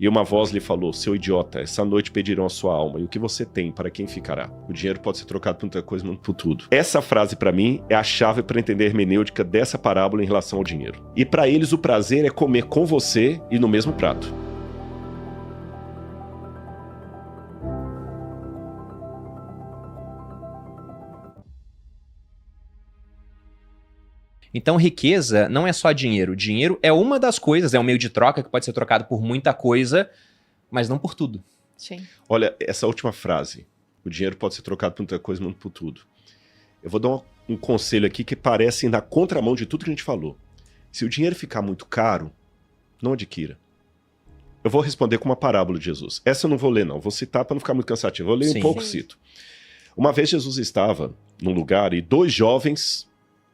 E uma voz lhe falou: seu idiota, essa noite pedirão a sua alma, e o que você tem, para quem ficará? O dinheiro pode ser trocado por muita coisa, mas não por tudo. Essa frase, para mim, é a chave para entender a hermenêutica dessa parábola em relação ao dinheiro. E para eles, o prazer é comer com você e no mesmo prato. Então, riqueza não é só dinheiro. Dinheiro é uma das coisas, é um meio de troca que pode ser trocado por muita coisa, mas não por tudo. Sim. Olha, essa última frase, o dinheiro pode ser trocado por muita coisa, mas não por tudo. Eu vou dar um conselho aqui que parece na contramão de tudo que a gente falou. Se o dinheiro ficar muito caro, não adquira. Eu vou responder com uma parábola de Jesus. Essa eu não vou ler, não. Vou citar para não ficar muito cansativo. Eu leio um pouco, cito. Uma vez Jesus estava num lugar e 2 jovens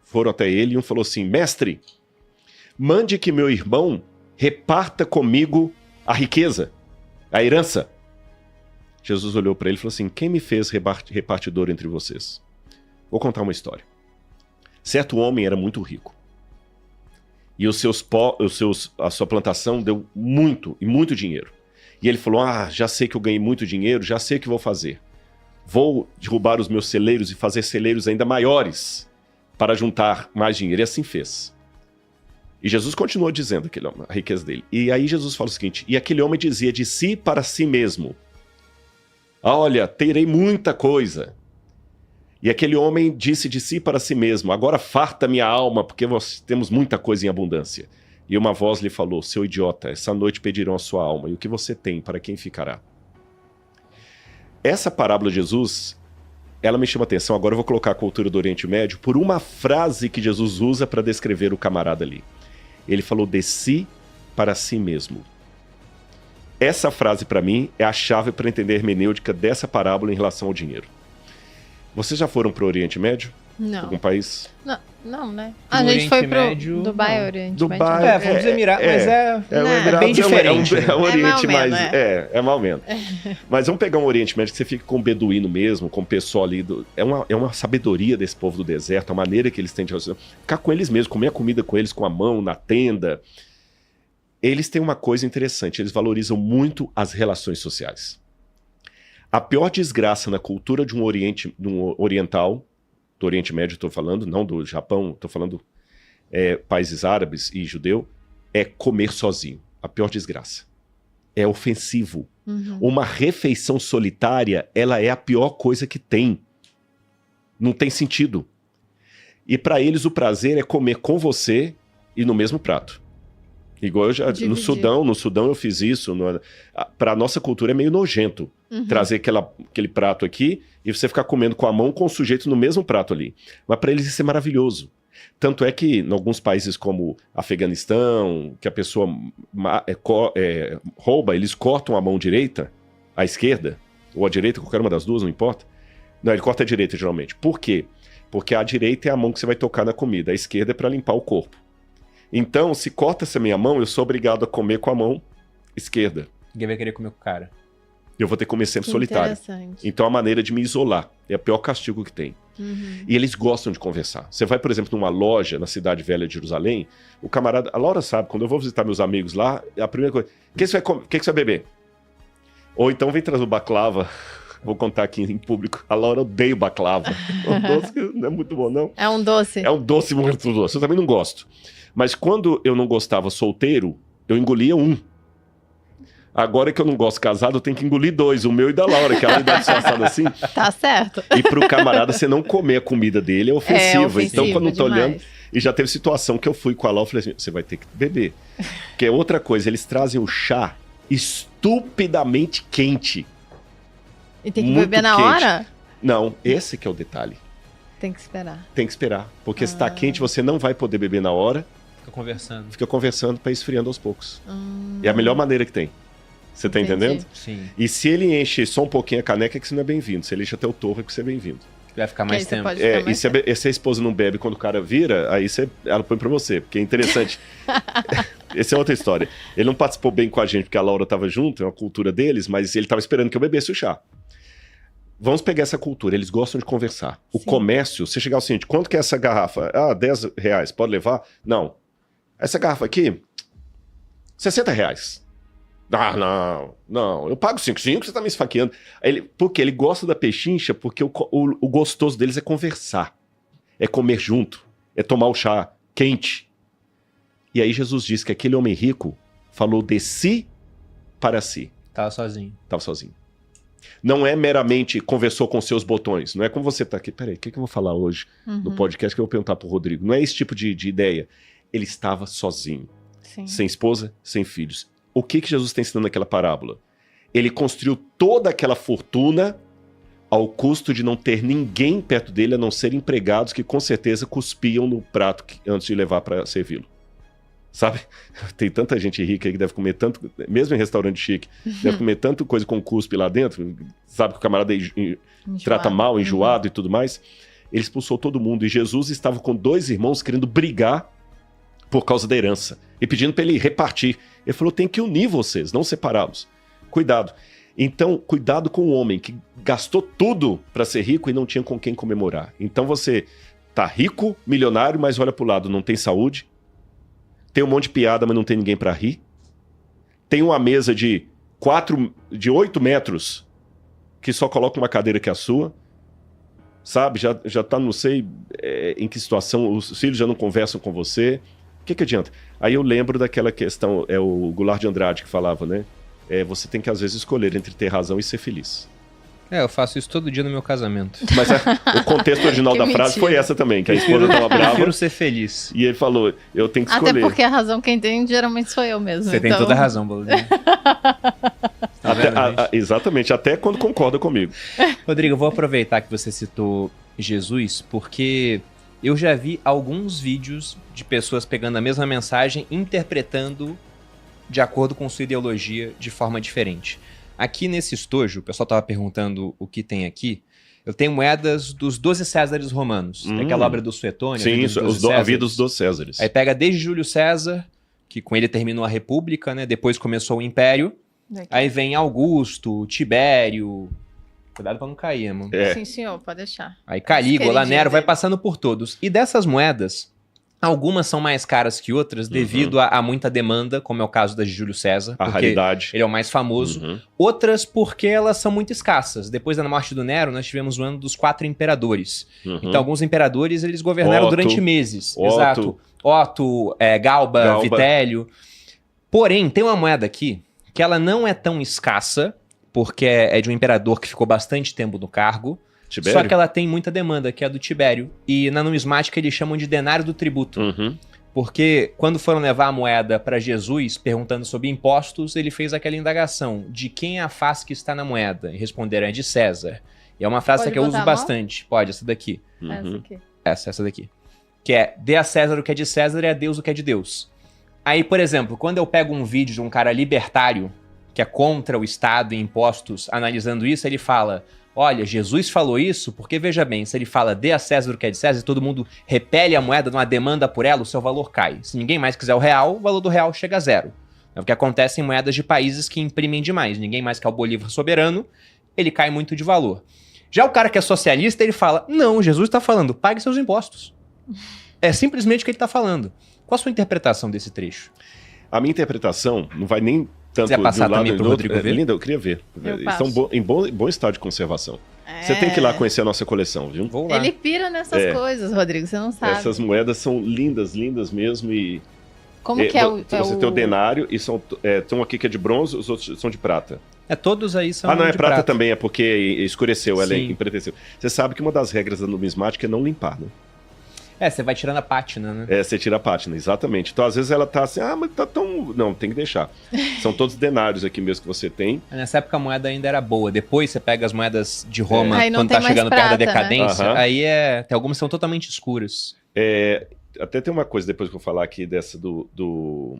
foram até ele e um falou assim: mestre, mande que meu irmão reparta comigo a riqueza, a herança. Jesus olhou para ele e falou assim: quem me fez repartidor entre vocês? Vou contar uma história. Certo homem era muito rico. E a sua plantação deu muito, e muito dinheiro. E ele falou: já sei que eu ganhei muito dinheiro, já sei o que vou fazer. Vou derrubar os meus celeiros e fazer celeiros ainda maiores para juntar mais dinheiro. E assim fez. E Jesus continuou dizendo a riqueza dele. E aí Jesus fala o seguinte: e aquele homem dizia de si para si mesmo: olha, terei muita coisa. E aquele homem disse de si para si mesmo: agora farta minha alma, porque nós temos muita coisa em abundância. E uma voz lhe falou: seu idiota, essa noite pedirão a sua alma, e o que você tem, para quem ficará? Essa parábola de Jesus, ela me chama a atenção. Agora eu vou colocar a cultura do Oriente Médio por uma frase que Jesus usa para descrever o camarada ali. Ele falou de si para si mesmo. Essa frase, para mim, é a chave para entender a hermenêutica dessa parábola em relação ao dinheiro. Vocês já foram para o Oriente Médio? Não. Algum país? Não, né? No A gente Oriente foi pro Médio, Dubai, não. Oriente Dubai, Médio. Vamos dizer Emirados, mas Emirados, bem diferente. É um Oriente mais... menos, É mal menos. Mas vamos pegar um Oriente Médio que você fica com o beduíno mesmo, com o pessoal ali. É uma sabedoria desse povo do deserto, a maneira que eles têm de ficar com eles mesmos, comer a comida com eles, com a mão, na tenda. Eles têm uma coisa interessante, eles valorizam muito as relações sociais. A pior desgraça na cultura de um oriental, do Oriente Médio estou falando, não do Japão, estou falando países árabes e judeu, é comer sozinho. A pior desgraça. É ofensivo. Uhum. Uma refeição solitária, ela é a pior coisa que tem. Não tem sentido. E para eles o prazer é comer com você e no mesmo prato. Igual eu já, no Sudão eu fiz isso. Para a nossa cultura é meio nojento trazer aquele prato aqui e você ficar comendo com a mão com o sujeito no mesmo prato ali. Mas para eles isso é maravilhoso. Tanto é que em alguns países como Afeganistão, que a pessoa rouba, eles cortam a mão direita, a esquerda, ou a direita, qualquer uma das duas, não importa. Não, ele corta a direita geralmente. Por quê? Porque a direita é a mão que você vai tocar na comida, a esquerda é para limpar o corpo. Então, se corta essa minha mão, eu sou obrigado a comer com a mão esquerda. Ninguém vai querer comer com o cara. Eu vou ter que comer sempre solitário. Então, a maneira de me isolar é o pior castigo que tem. E eles gostam de conversar. Você vai, por exemplo, numa loja na cidade velha de Jerusalém, o camarada... A Laura sabe, quando eu vou visitar meus amigos lá, a primeira coisa... O que você vai beber? Ou então vem trazer o baklava. Vou contar aqui em público. A Laura odeia o baklava. Um doce que não é muito bom, não. É um doce. É um doce muito doce. Eu também não gosto. Mas quando eu não gostava solteiro, eu engolia um. Agora que eu não gosto casado, eu tenho que engolir 2, o meu e da Laura, que ela me dá disfarçada assim. Tá certo. E pro camarada, você não comer a comida dele é ofensivo. Então, quando eu tô demais. olhando... E já teve situação que eu fui com a Laura e falei assim, você vai ter que beber. Que é outra coisa, eles trazem o chá estupidamente quente. E tem que muito beber na quente. hora? Não, esse que é o detalhe. Tem que esperar. Tem que esperar. Porque se tá quente, você não vai poder beber na hora. Fica conversando Para ir esfriando aos poucos. É a melhor maneira que tem. Você tá entendendo? Sim. E se ele enche só um pouquinho a caneca, é que você não é bem-vindo. Se ele enche até o torro, é que você é bem-vindo. Vai ficar mais tempo. E se a esposa não bebe quando o cara vira, aí ela põe pra você. Porque é interessante. Essa é outra história. Ele não participou bem com a gente, porque a Laura tava junto, é uma cultura deles, mas ele tava esperando que eu bebesse o chá. Vamos pegar essa cultura, eles gostam de conversar. O comércio, você chegar ao seguinte, quanto que é essa garrafa? R$10, pode levar? Não. Essa garrafa aqui, R$60. Ah, não, eu pago 5,5, você tá me esfaqueando. Porque ele gosta da pechincha, porque o gostoso deles é conversar, é comer junto, é tomar o chá quente. E aí Jesus diz que aquele homem rico falou de si para si. Tava sozinho. Estava sozinho. Não é meramente conversou com seus botões. Não é como você tá aqui. Peraí, o que eu vou falar hoje no podcast que eu vou perguntar pro Rodrigo? Não é esse tipo de ideia. Ele estava sozinho. Sim. Sem esposa, sem filhos. O que Jesus está ensinando naquela parábola? Ele construiu toda aquela fortuna ao custo de não ter ninguém perto dele, a não ser empregados que com certeza cuspiam no prato antes de levar para servi-lo. Sabe? Tem tanta gente rica aí que deve comer tanto, mesmo em restaurante chique, deve comer tanta coisa com cuspe lá dentro, sabe que o camarada trata mal, enjoado e tudo mais. Ele expulsou todo mundo e Jesus estava com 2 irmãos querendo brigar por causa da herança e pedindo para ele repartir. Ele falou, tem que unir vocês, não separá-los. Cuidado. Então, cuidado com o homem que gastou tudo para ser rico e não tinha com quem comemorar. Então você tá rico, milionário, mas olha pro lado, não tem saúde. Tem um monte de piada, mas não tem ninguém para rir. Tem uma mesa de 8 metros que só coloca uma cadeira que é a sua. Sabe? Já tá, não sei em que situação, os filhos já não conversam com você. O que adianta? Aí eu lembro daquela questão, é o Goulart de Andrade que falava, né? Você tem que às vezes escolher entre ter razão e ser feliz. Eu faço isso todo dia no meu casamento. Mas o contexto original da frase mentira. foi essa também, que a esposa tava brava. Prefiro ser feliz. E ele falou, eu tenho que escolher. Até porque a razão quem tem geralmente sou eu mesmo. Você tem toda a razão, Boludinho. Tá vendo, gente? Exatamente, até quando concorda comigo. Rodrigo, eu vou aproveitar que você citou Jesus, porque eu já vi alguns vídeos de pessoas pegando a mesma mensagem, interpretando de acordo com sua ideologia de forma diferente. Aqui nesse estojo, o pessoal estava perguntando o que tem aqui. Eu tenho moedas dos 12 Césares romanos. Aquela obra do Suetônio. Sim, isso, a vida dos 12 Césares. Aí pega desde Júlio César, que com ele terminou a República, né? Depois começou o Império. Daqui. Aí vem Augusto, Tibério. Cuidado pra não cair, mano. Sim, senhor, pode deixar. Aí Calígula, Queridinho Nero, vai dele. passando por todos. E dessas moedas, algumas são mais caras que outras devido a muita demanda, como é o caso da de Júlio César. A porque raridade. ele é o mais famoso. Outras porque elas são muito escassas. Depois da morte do Nero, nós tivemos o ano dos 4 imperadores. Então, alguns imperadores, eles governaram Otto. durante meses. Otto. Exato. Otto, Galba, Vitélio. Porém, tem uma moeda aqui que ela não é tão escassa, porque é de um imperador que ficou bastante tempo no cargo. Tibério? Só que ela tem muita demanda, que é a do Tibério. E na numismática eles chamam de denário do tributo. Porque quando foram levar a moeda para Jesus, perguntando sobre impostos, ele fez aquela indagação: de quem é a face que está na moeda? E responderam: é de César. E é uma frase Pode que eu botar uso a mão? bastante. Pode, essa daqui. Essa aqui. Essa daqui. Que é: dê a César o que é de César e a Deus o que é de Deus. Aí, por exemplo, quando eu pego um vídeo de um cara libertário, que é contra o Estado e impostos, analisando isso, ele fala: olha, Jesus falou isso porque, veja bem, se ele fala dê a César o que é de César e todo mundo repele a moeda numa demanda por ela, o seu valor cai. Se ninguém mais quiser o real, o valor do real chega a zero. É o que acontece em moedas de países que imprimem demais. Ninguém mais quer o Bolívar soberano, ele cai muito de valor. Já o cara que é socialista, ele fala: não, Jesus está falando, pague seus impostos. É simplesmente o que ele está falando. Qual a sua interpretação desse trecho? A minha interpretação não vai nem tanto Quiser passar de um lado também e pro do outro. Rodrigo ver? Linda, eu queria ver. Eu Estão passo. em bom estado de conservação. Você tem que ir lá conhecer a nossa coleção, viu? Vou lá. Ele pira nessas coisas, Rodrigo, você não sabe. Essas moedas são lindas, lindas mesmo. E Como que é o... você tem o denário e tem um aqui que é de bronze, os outros são de prata. Todos aí são Não, é de prata também, é porque escureceu, ela Sim. empreteceu. Você sabe que uma das regras da numismática é não limpar, né? Você vai tirando a pátina, né? Você tira a pátina, exatamente. Então, às vezes ela tá assim, mas tá tão... Não, tem que deixar. São todos denários aqui mesmo que você tem. Nessa época a moeda ainda era boa. Depois você pega as moedas de Roma, Aí não quando tem tá mais chegando perto da prata, né? decadência, Aham. aí tem algumas que são totalmente escuras. Até tem uma coisa depois que eu falar aqui dessa do...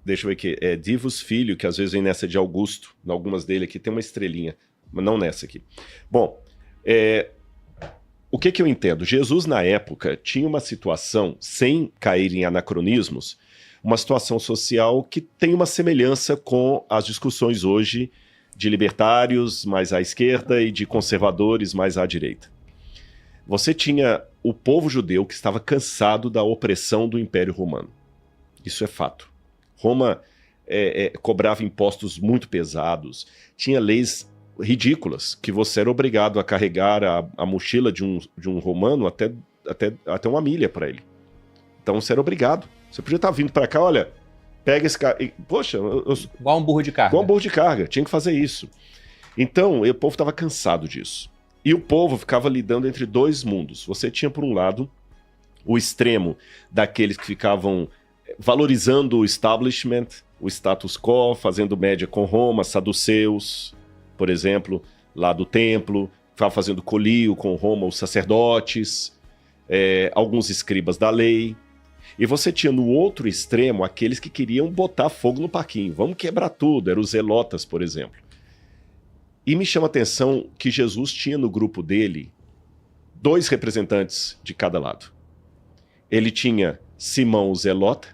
Deixa eu ver aqui. Divus Filho, que às vezes vem nessa de Augusto. Em algumas dele aqui tem uma estrelinha, mas não nessa aqui. Bom, o que eu entendo? Jesus, na época, tinha uma situação, sem cair em anacronismos, uma situação social que tem uma semelhança com as discussões hoje de libertários mais à esquerda e de conservadores mais à direita. Você tinha o povo judeu que estava cansado da opressão do Império Romano. Isso é fato. Roma cobrava impostos muito pesados, tinha leis ridículas, que você era obrigado a carregar a mochila de um romano até uma milha para ele. Então você era obrigado. Você podia estar vindo para cá, olha, pega esse cara. Poxa, igual um burro de carga. Igual um burro de carga, tinha que fazer isso. Então, o povo estava cansado disso. E o povo ficava lidando entre dois mundos. Você tinha, por um lado, o extremo daqueles que ficavam valorizando o establishment, o status quo, fazendo média com Roma, saduceus, por exemplo, lá do templo, ficava fazendo colírio com Roma, os sacerdotes, alguns escribas da lei. E você tinha no outro extremo aqueles que queriam botar fogo no parquinho. Vamos quebrar tudo, eram os zelotas, por exemplo. E me chama a atenção que Jesus tinha no grupo dele 2 representantes de cada lado. Ele tinha Simão o Zelota,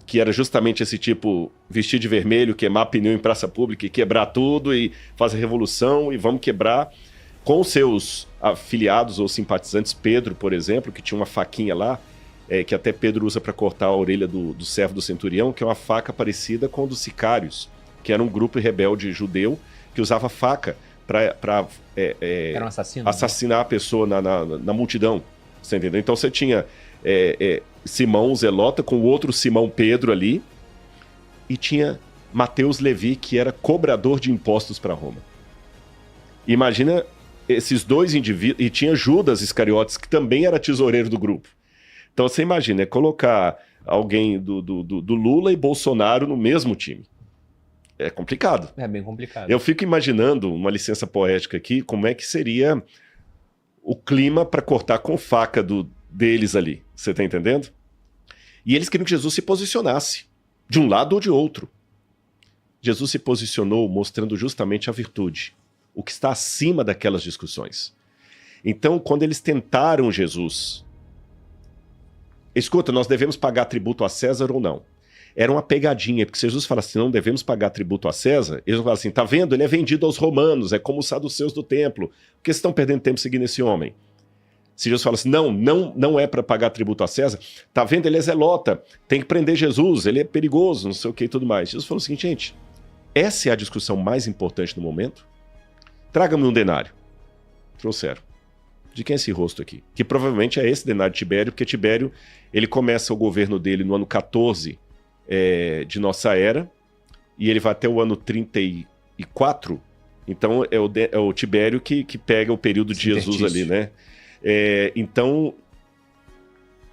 que era justamente esse tipo, vestir de vermelho, queimar pneu em praça pública e quebrar tudo e fazer revolução e vamos quebrar, com os seus afiliados ou simpatizantes. Pedro, por exemplo, que tinha uma faquinha lá, que até Pedro usa para cortar a orelha do servo do centurião, que é uma faca parecida com a dos sicários, que era um grupo rebelde judeu que usava faca para Era um assassino, assassinar a pessoa na multidão. Você entendeu? Então você tinha Simão Zelota com o outro Simão Pedro ali, e tinha Mateus Levi, que era cobrador de impostos para Roma. Imagina esses 2 indivíduos, e tinha Judas Iscariotes, que também era tesoureiro do grupo. Então você imagina, colocar alguém do Lula e Bolsonaro no mesmo time. É complicado. É bem complicado. Eu fico imaginando, uma licença poética aqui, como é que seria o clima para cortar com faca deles ali. Você tá entendendo? E eles queriam que Jesus se posicionasse, de um lado ou de outro. Jesus se posicionou mostrando justamente a virtude, o que está acima daquelas discussões. Então, quando eles tentaram Jesus, escuta, nós devemos pagar tributo a César ou não? Era uma pegadinha, porque se Jesus fala assim, não devemos pagar tributo a César, eles vão falar assim, tá vendo? Ele é vendido aos romanos, é como os saduceus do templo. Por que vocês estão perdendo tempo seguindo esse homem? Se Jesus fala assim, não é para pagar tributo a César, tá vendo? Ele é zelota, tem que prender Jesus, ele é perigoso, não sei o que e tudo mais. Jesus falou o seguinte, gente, essa é a discussão mais importante no momento? Traga-me um denário. Trouxeram. De quem é esse rosto aqui? Que provavelmente é esse denário de Tibério, porque Tibério, ele começa o governo dele no ano 14 de nossa era, e ele vai até o ano 34, então é o Tibério que pega o período de Jesus ali, né? Então,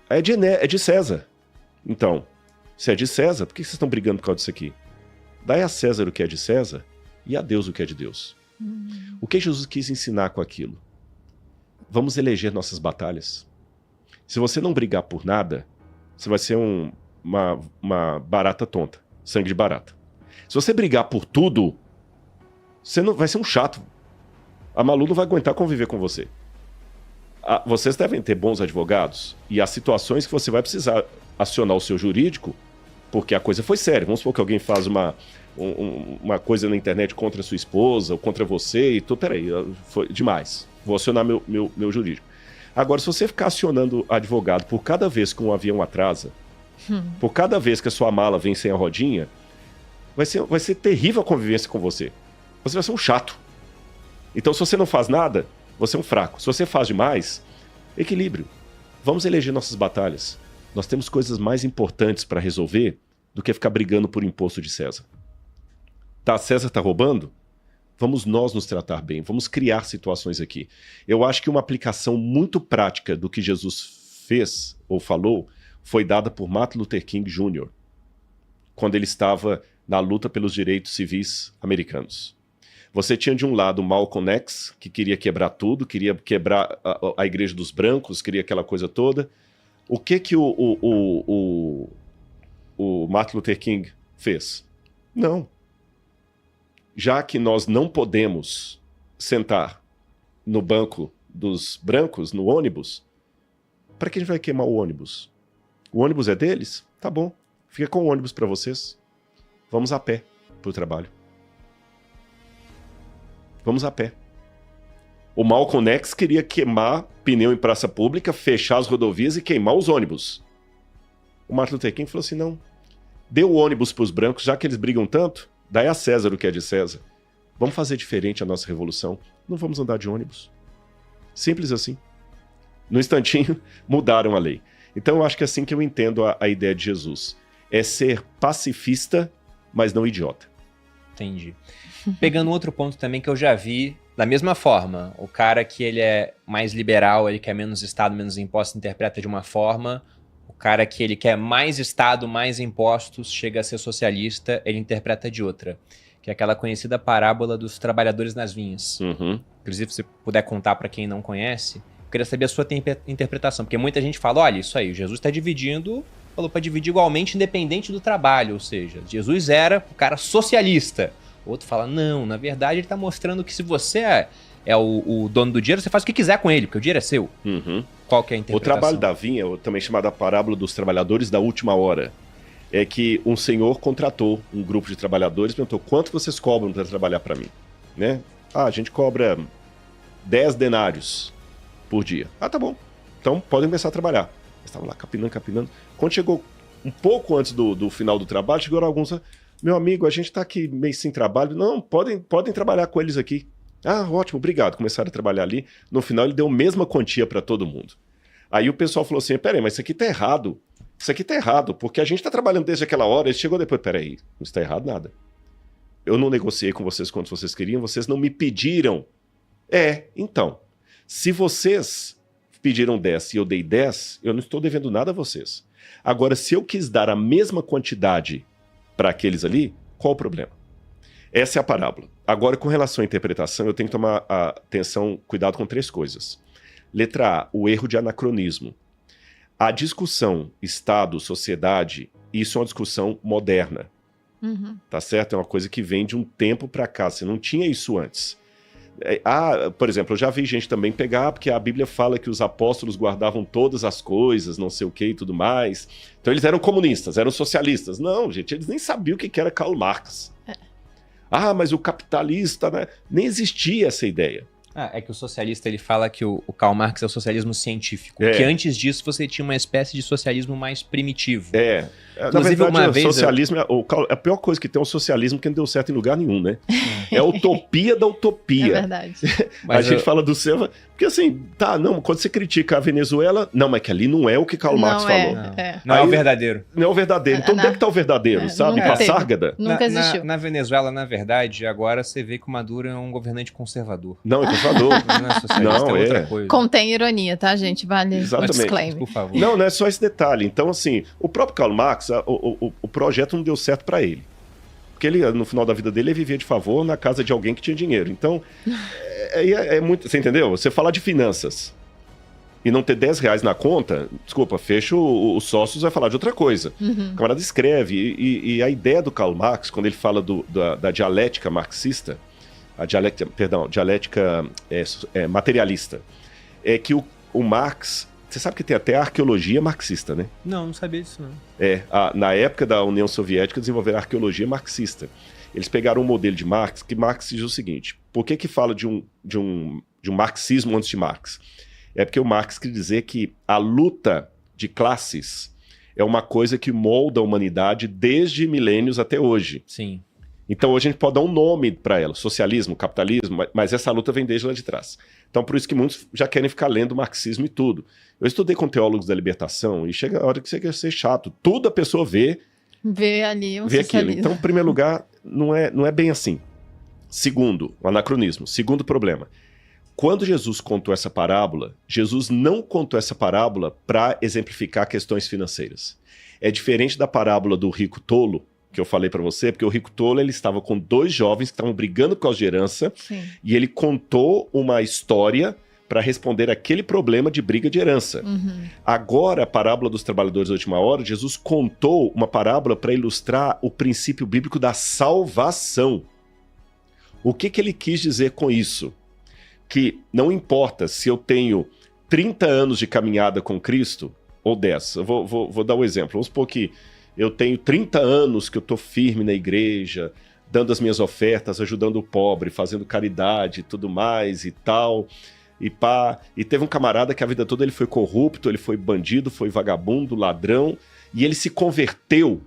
é de César. Então, se é de César, por que vocês estão brigando por causa disso aqui? Dai a César o que é de César e a Deus o que é de Deus. O que Jesus quis ensinar com aquilo? Vamos eleger nossas batalhas. Se você não brigar por nada, você vai ser uma barata tonta, sangue de barata. Se você brigar por tudo, você não vai ser um chato. A Malu não vai aguentar conviver com você. Vocês devem ter bons advogados, e há situações que você vai precisar acionar o seu jurídico, porque a coisa foi séria. Vamos supor que alguém faz uma coisa na internet contra a sua esposa ou contra você, e peraí, foi demais. Vou acionar meu jurídico. Agora, se você ficar acionando advogado por cada vez que um avião atrasa, por cada vez que a sua mala vem sem a rodinha, vai ser terrível a convivência com você. Você vai ser um chato. Então, se você não faz nada, você é um fraco. Se você faz demais, equilíbrio. Vamos eleger nossas batalhas. Nós temos coisas mais importantes para resolver do que ficar brigando por imposto de César. César está roubando? Vamos nós nos tratar bem. Vamos criar situações aqui. Eu acho que uma aplicação muito prática do que Jesus fez ou falou foi dada por Martin Luther King Jr., quando ele estava na luta pelos direitos civis americanos. Você tinha de um lado Malcolm X, que queria quebrar tudo, queria quebrar a igreja dos brancos, queria aquela coisa toda. O que o Martin Luther King fez? Não. Já que nós não podemos sentar no banco dos brancos, no ônibus, para que a gente vai queimar o ônibus? O ônibus é deles? Tá bom. Fica com o ônibus para vocês. Vamos a pé pro trabalho. Vamos a pé. O Malcolm X queria queimar pneu em praça pública, fechar as rodovias e queimar os ônibus. O Martin Luther King falou assim, não. Dê o ônibus para os brancos, já que eles brigam tanto, dai a César o que é de César. Vamos fazer diferente a nossa revolução. Não vamos andar de ônibus. Simples assim. No instantinho, mudaram a lei. Então eu acho que é assim que eu entendo a ideia de Jesus. É ser pacifista, mas não idiota. Entendi. Pegando outro ponto também que eu já vi, da mesma forma, o cara que ele é mais liberal, ele quer menos Estado, menos impostos, interpreta de uma forma. O cara que ele quer mais Estado, mais impostos, chega a ser socialista, ele interpreta de outra. Que é aquela conhecida parábola dos trabalhadores nas vinhas. Uhum. Inclusive, se você puder contar para quem não conhece, eu queria saber a sua interpretação. Porque muita gente fala, olha, isso aí, Jesus está dividindo, falou para dividir igualmente, independente do trabalho. Ou seja, Jesus era o cara socialista. Outro fala, não, na verdade ele está mostrando que se você é o dono do dinheiro, você faz o que quiser com ele, porque o dinheiro é seu. Uhum. Qual que é a interpretação? O trabalho da vinha, também chamada a parábola dos trabalhadores da última hora, é que um senhor contratou um grupo de trabalhadores e perguntou, quanto vocês cobram para trabalhar para mim? Né? Ah, a gente cobra 10 denários por dia. Ah, tá bom. Então podem começar a trabalhar. Eles estavam lá capinando. Quando chegou um pouco antes do final do trabalho, chegaram alguns, meu amigo, a gente tá aqui meio sem trabalho. Não, podem trabalhar com eles aqui. Ah, ótimo, obrigado. Começaram a trabalhar ali. No final ele deu a mesma quantia para todo mundo. Aí o pessoal falou assim, peraí, mas isso aqui tá errado. Isso aqui tá errado, porque a gente tá trabalhando desde aquela hora. Ele chegou depois, peraí, não está errado nada. Eu não negociei com vocês quanto vocês queriam, vocês não me pediram. Então, se vocês pediram 10 e eu dei 10, eu não estou devendo nada a vocês. Agora, se eu quis dar a mesma quantidade para aqueles ali, qual o problema? Essa é a parábola. Agora, com relação à interpretação, eu tenho que tomar atenção, cuidado com 3 coisas. Letra A, o erro de anacronismo. A discussão Estado, sociedade, isso é uma discussão moderna. Uhum. Tá certo? É uma coisa que vem de um tempo para cá. Você não tinha isso antes. Por exemplo, eu já vi gente também pegar, porque a Bíblia fala que os apóstolos guardavam todas as coisas, não sei o que e tudo mais. Então eles eram comunistas, eram socialistas. Não, gente, eles nem sabiam o que era Karl Marx. Mas o capitalista, né? Nem existia essa ideia. É que o socialista ele fala que o Karl Marx é o socialismo científico. Que antes disso você tinha uma espécie de socialismo mais primitivo. Na verdade, o socialismo, a pior coisa que tem é o socialismo que não deu certo em lugar nenhum, né? É a utopia da utopia. É verdade. A gente fala do céu, porque assim, quando você critica a Venezuela, não, mas que ali não é o que Karl Marx falou. Não é o verdadeiro. Não é o verdadeiro. Então onde é que tá o verdadeiro, sabe? Nunca Passárgada? Nunca existiu. Na Venezuela, na verdade, agora você vê que o Maduro é um governante conservador. Não, é conservador. Não é socialista, é outra coisa. Contém ironia, tá, gente? Vale Exatamente. disclaimer. Por favor. Não é só esse detalhe. Então, assim, o próprio Karl Marx, o projeto não deu certo para ele. Porque ele, no final da vida dele, ele vivia de favor na casa de alguém que tinha dinheiro. Então, é muito... Você entendeu? Você falar de finanças e não ter 10 reais na conta, desculpa, fecha os sócios, vai falar de outra coisa. Uhum. O camarada escreve. E a ideia do Karl Marx, quando ele fala da dialética marxista, dialética materialista, é que o Marx... Você sabe que tem até a arqueologia marxista, né? Não sabia disso, não. Na época da União Soviética, desenvolveram a arqueologia marxista. Eles pegaram um modelo de Marx, que Marx diz o seguinte, por que fala de um marxismo antes de Marx? É porque o Marx quer dizer que a luta de classes é uma coisa que molda a humanidade desde milênios até hoje. Sim. Então hoje a gente pode dar um nome para ela, socialismo, capitalismo, mas essa luta vem desde lá de trás. Então por isso que muitos já querem ficar lendo marxismo e tudo. Eu estudei com teólogos da libertação e chega a hora que você quer ser chato. Tudo a pessoa vê ali um vê socialismo. aquilo. Então, em primeiro lugar, não é bem assim. Segundo, o anacronismo. Segundo problema. Quando Jesus contou essa parábola, Jesus não contou essa parábola para exemplificar questões financeiras. É diferente da parábola do rico tolo, que eu falei para você, porque o rico tolo ele estava com 2 jovens que estavam brigando por causa de herança. Sim. E ele contou uma história para responder aquele problema de briga de herança. Uhum. Agora, a parábola dos trabalhadores da última hora, Jesus contou uma parábola para ilustrar o princípio bíblico da salvação. O que ele quis dizer com isso? Que não importa se eu tenho 30 anos de caminhada com Cristo ou 10. Eu vou dar um exemplo. Vamos supor que eu tenho 30 anos que eu estou firme na igreja, dando as minhas ofertas, ajudando o pobre, fazendo caridade e tudo mais e tal. E teve um camarada que a vida toda ele foi corrupto, ele foi bandido, foi vagabundo, ladrão, e ele se converteu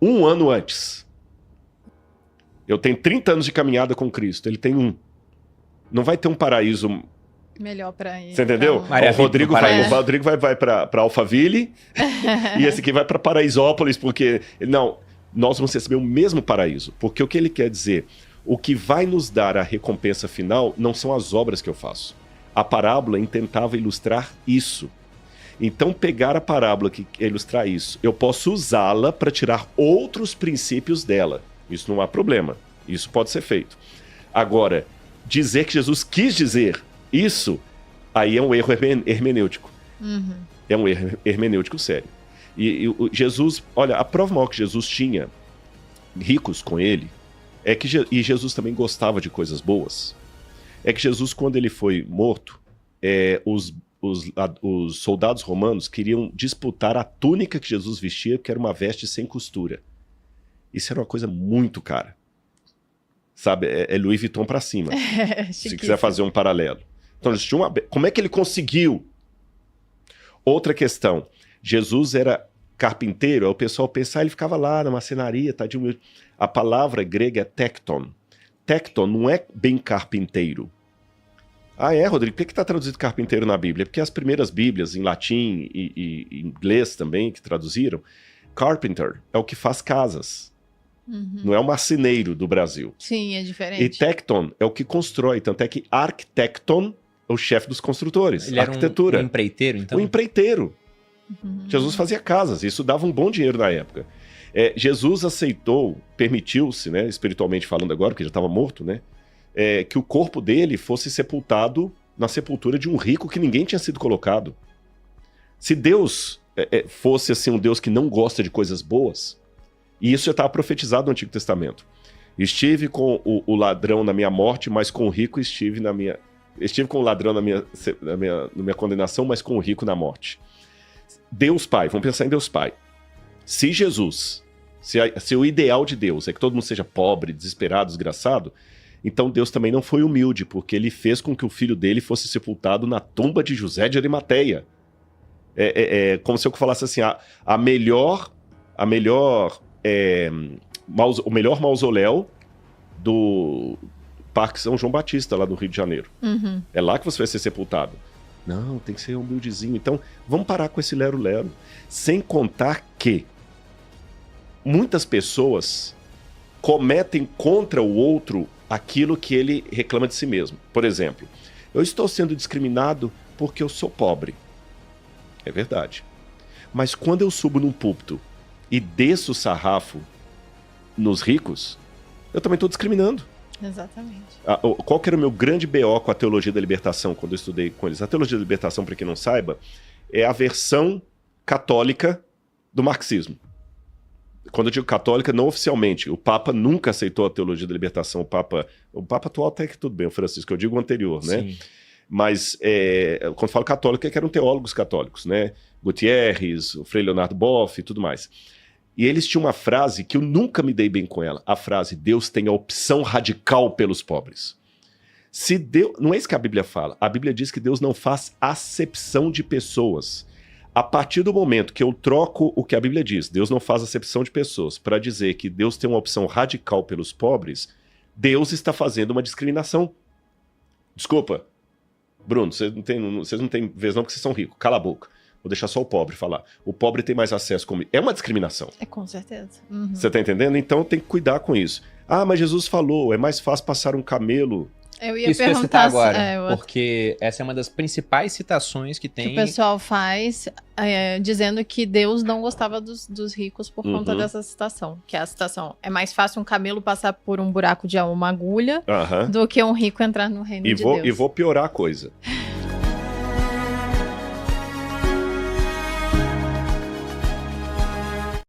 Um ano antes. Eu tenho 30 anos de caminhada com Cristo, ele tem 1. Não vai ter um paraíso... Melhor pra ir. Você entendeu? Então... Maria O Rodrigo Vitor, vai, paraíso. o Rodrigo vai para Alphaville e esse aqui vai para Paraisópolis, porque... Não, nós vamos receber o mesmo paraíso. Porque o que ele quer dizer? O que vai nos dar a recompensa final não são as obras que eu faço. A parábola tentava ilustrar isso. Então, pegar a parábola que ilustrar isso, eu posso usá-la para tirar outros princípios dela. Isso não há problema. Isso pode ser feito. Agora, dizer que Jesus quis dizer isso, aí é um erro hermenêutico. Uhum. É um erro hermenêutico sério. E Jesus, olha, a prova maior que Jesus tinha ricos com ele é que e Jesus também gostava de coisas boas. É que Jesus, quando ele foi morto, os soldados romanos queriam disputar a túnica que Jesus vestia, que era uma veste sem costura. Isso era uma coisa muito cara. Sabe, é Louis Vuitton pra cima, se quiser fazer um paralelo. Então, eles tinham como é que ele conseguiu? Outra questão, Jesus era carpinteiro, aí o pessoal pensava, ele ficava lá na marcenaria, tadinho. A palavra grega é tecton. Tecton não é bem carpinteiro. Ah, Rodrigo, por que está traduzido carpinteiro na Bíblia? Porque as primeiras Bíblias, em latim e inglês também, que traduziram, carpenter é o que faz casas. Uhum. Não é o marceneiro do Brasil. Sim, é diferente. E tecton é o que constrói. Tanto é que arquitecton é o chefe dos construtores. Ele era arquitetura. um empreiteiro, então? O empreiteiro. Uhum. Jesus fazia casas. Isso dava um bom dinheiro na época. Jesus aceitou, permitiu-se, né, espiritualmente falando agora, porque já estava morto, né, que o corpo dele fosse sepultado na sepultura de um rico que ninguém tinha sido colocado. Se Deus fosse assim um Deus que não gosta de coisas boas, e isso já estava profetizado no Antigo Testamento. Estive com o ladrão na minha morte, mas com o rico estive com o ladrão na minha condenação, mas com o rico na morte. Deus Pai, vamos pensar em Deus Pai. Se Jesus, se o ideal de Deus é que todo mundo seja pobre, desesperado, desgraçado, então Deus também não foi humilde, porque ele fez com que o filho dele fosse sepultado na tumba de José de Arimateia. Como se eu falasse assim, o melhor mausoléu do Parque São João Batista, lá do Rio de Janeiro. Uhum. É lá que você vai ser sepultado. Não, tem que ser humildezinho. Então, vamos parar com esse lero-lero. Sem contar que muitas pessoas cometem contra o outro aquilo que ele reclama de si mesmo. Por exemplo, eu estou sendo discriminado porque eu sou pobre. É verdade. Mas quando eu subo num púlpito e desço o sarrafo nos ricos, eu também estou discriminando. Exatamente. Qual que era o meu grande BO com a teologia da libertação, quando eu estudei com eles? A teologia da libertação, para quem não saiba, é a versão católica do marxismo. Quando eu digo católica, não oficialmente. O Papa nunca aceitou a teologia da libertação. O Papa atual até que tudo bem, o Francisco, eu digo o anterior, né? Sim. Mas quando eu falo católica, é que eram teólogos católicos, né? Gutierrez, o Frei Leonardo Boff e tudo mais. E eles tinham uma frase que eu nunca me dei bem com ela. A frase, Deus tem a opção radical pelos pobres. Se Deus, não é isso que a Bíblia fala. A Bíblia diz que Deus não faz acepção de pessoas. A partir do momento que eu troco o que a Bíblia diz, Deus não faz acepção de pessoas, para dizer que Deus tem uma opção radical pelos pobres, Deus está fazendo uma discriminação. Desculpa, Bruno, vocês não têm vez não porque vocês são ricos. Cala a boca. Vou deixar só o pobre falar. O pobre tem mais acesso comigo. É uma discriminação. Com certeza. Uhum. Você tá entendendo? Então tem que cuidar com isso. Ah, mas Jesus falou, é mais fácil passar um camelo. Eu ia Isso que eu ia perguntar citar agora, porque essa é uma das principais citações que que tem. o pessoal faz dizendo que Deus não gostava dos ricos por conta dessa citação. Que a citação é mais fácil um camelo passar por um buraco de uma agulha Aham. do que um rico entrar no reino de Deus. E vou piorar a coisa.